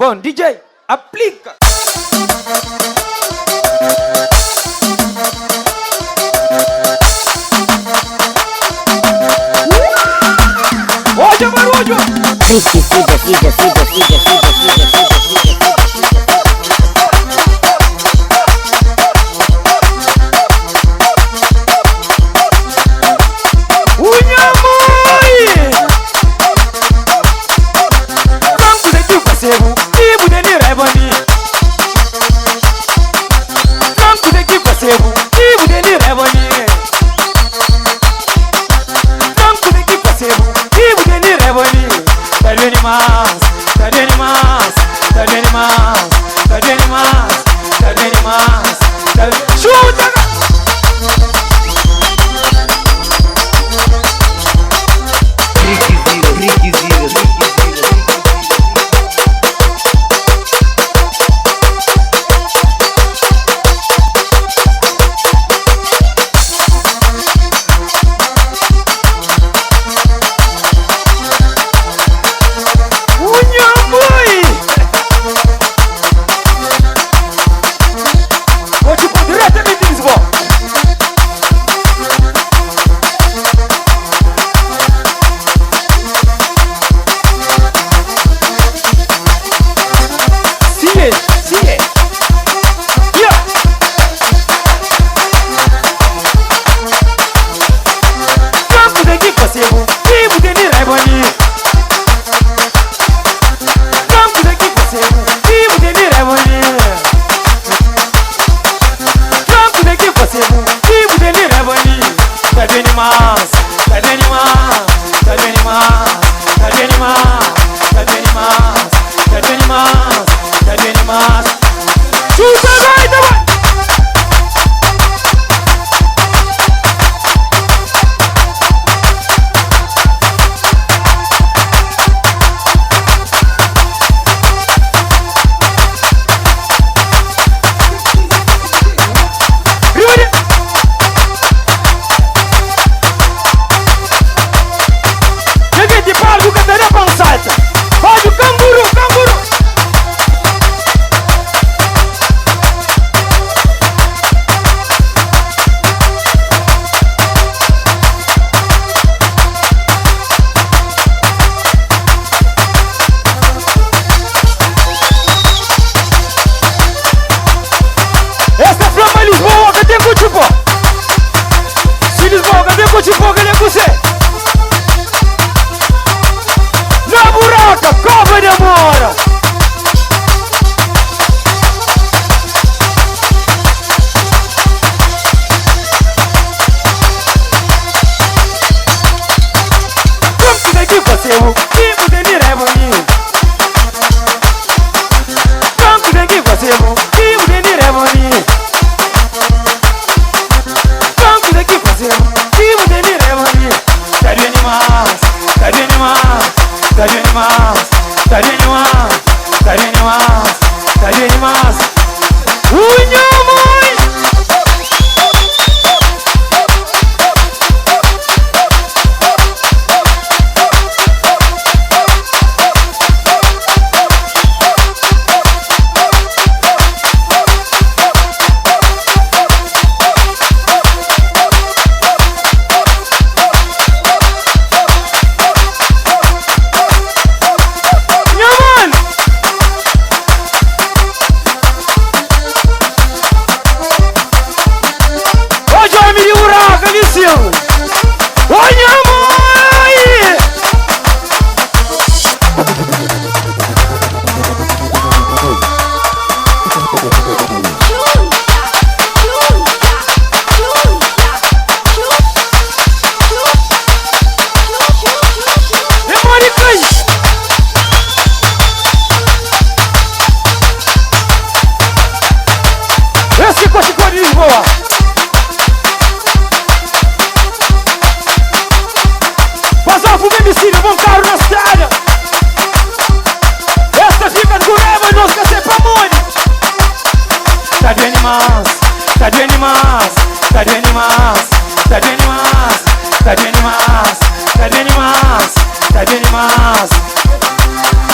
Bom, DJ, aplica. Hoje é barulho.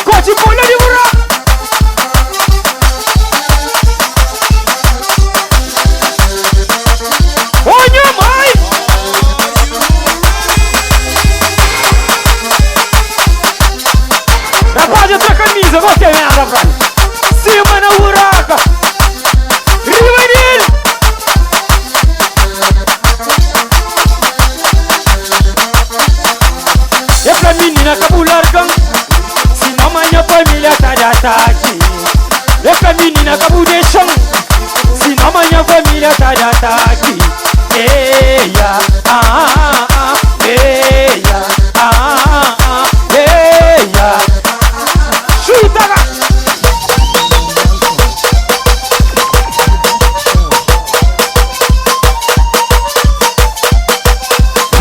Corte, pula de buraco. Você vem a frente. Cima na buraca. Riveril. E pra menina cabular gang. Se não amanhã família tá de ataque. E pra menina cabu de chão. Se não amanhã família tá de ataque. Eia, eia, eia. Chuta!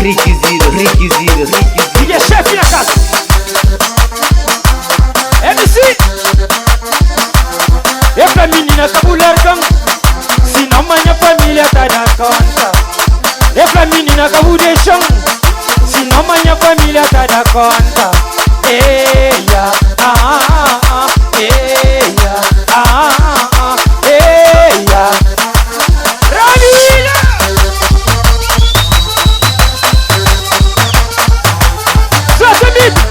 Requisitos. Ele é chefe na casa. MC. É pra menina cabular gang. Se não amanhã família tá na conta. É pra menina cabu de chão. Se não amanhã família tá na conta. Eia, eia, eia. Ramilha. Sassamito.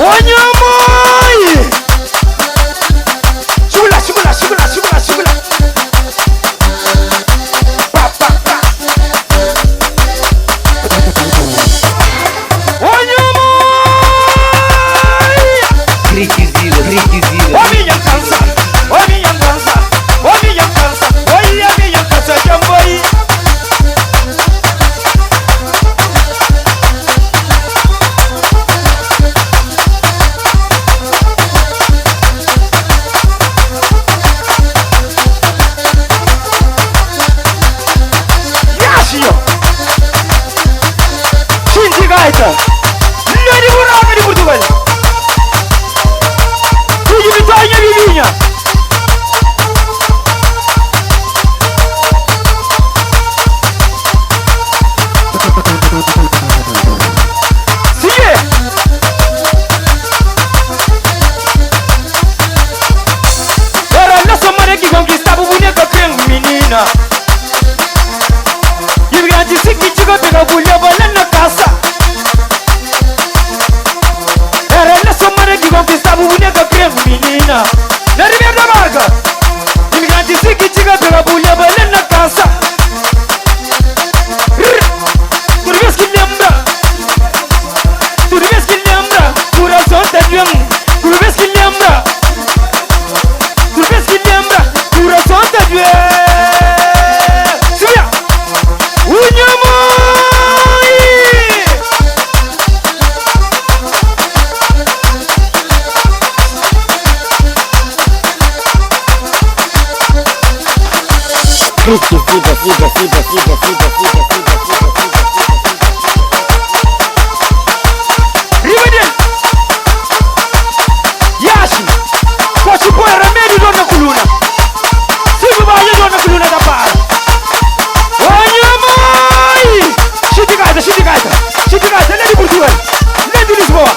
Wanyamoi. Shugula, shugula, shugula, shugula, shugula. Pa, pa, pa. Wanyamoi. Requisito. Omi yang kansa. Omi yang kansa. Omi yang kansa. Omi yang kansa jamboi. Lady Burama di Portugal. Tujuh mitanya bibinya. Sigue. Era la somara que conquistaba boneca creen menina. Y el gran chico chico pega bulha bala na casa. Era la somara que conquistaba boneca creen menina. Na ribeira da Marca. Y el gran chico chico pega bulha bala na casa. Tu vês que lembra? Tu vês que lembra? Coração tá doendo. Tu vês que lembra? Tu vês que lembra? Coração tá doendo. Subia! Unyamoi! Rivadel! Yashi! Kochi boy remédio dona coluna. Sigo baia dona coluna da par. Wanyamoi! Shiti gaita, lê de Portugal. Lê de Lisboa.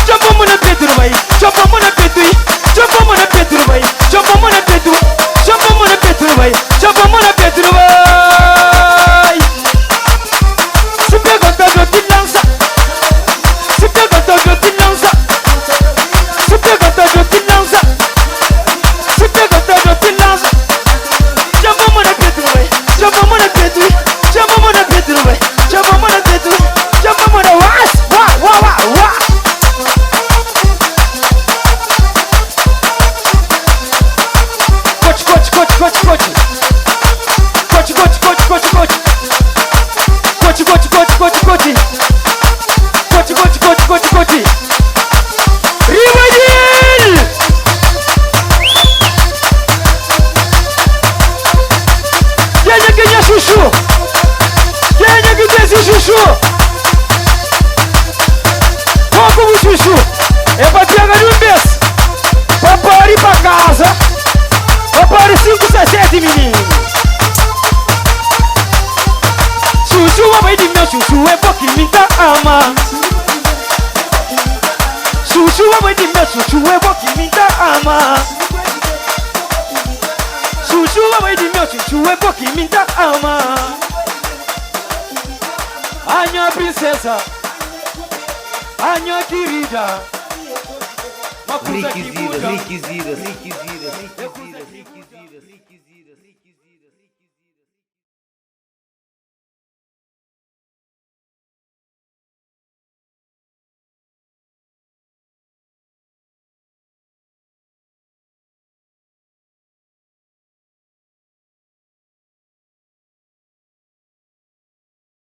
Jambamo na peito no vai. Jambamo na peito. Jambamo na peito no vai. Jambamo na peito. Jambamo na peito no vai. Jambamo na peito no vai. Se pergunta eu te lança. Se pergunta eu te lança. Se pergunta eu te lança. Se pergunta eu te lança. Jambamo na peito no vai. Jambamo na peito. Jambamo na peito no vai. Jambamo na peito. Jambamo na was. Wa. Coach. Rivadel! Quem é que é chuchu? Quem é que tem esse chuchu? Qual como chuchu? É pra pegar no mês. Pra pôr pra casa. Pra pôr 5, 7 menino. Chuchu, a mãe de meu chuchu é porque me dá ama. Chuchu, a mãe de meu chuchu é porque me dá ama. Chuchu, a mãe de meu chuchu é porque me dá ama. A minha princesa, a minha querida. Uma coisa que muda. Requisito.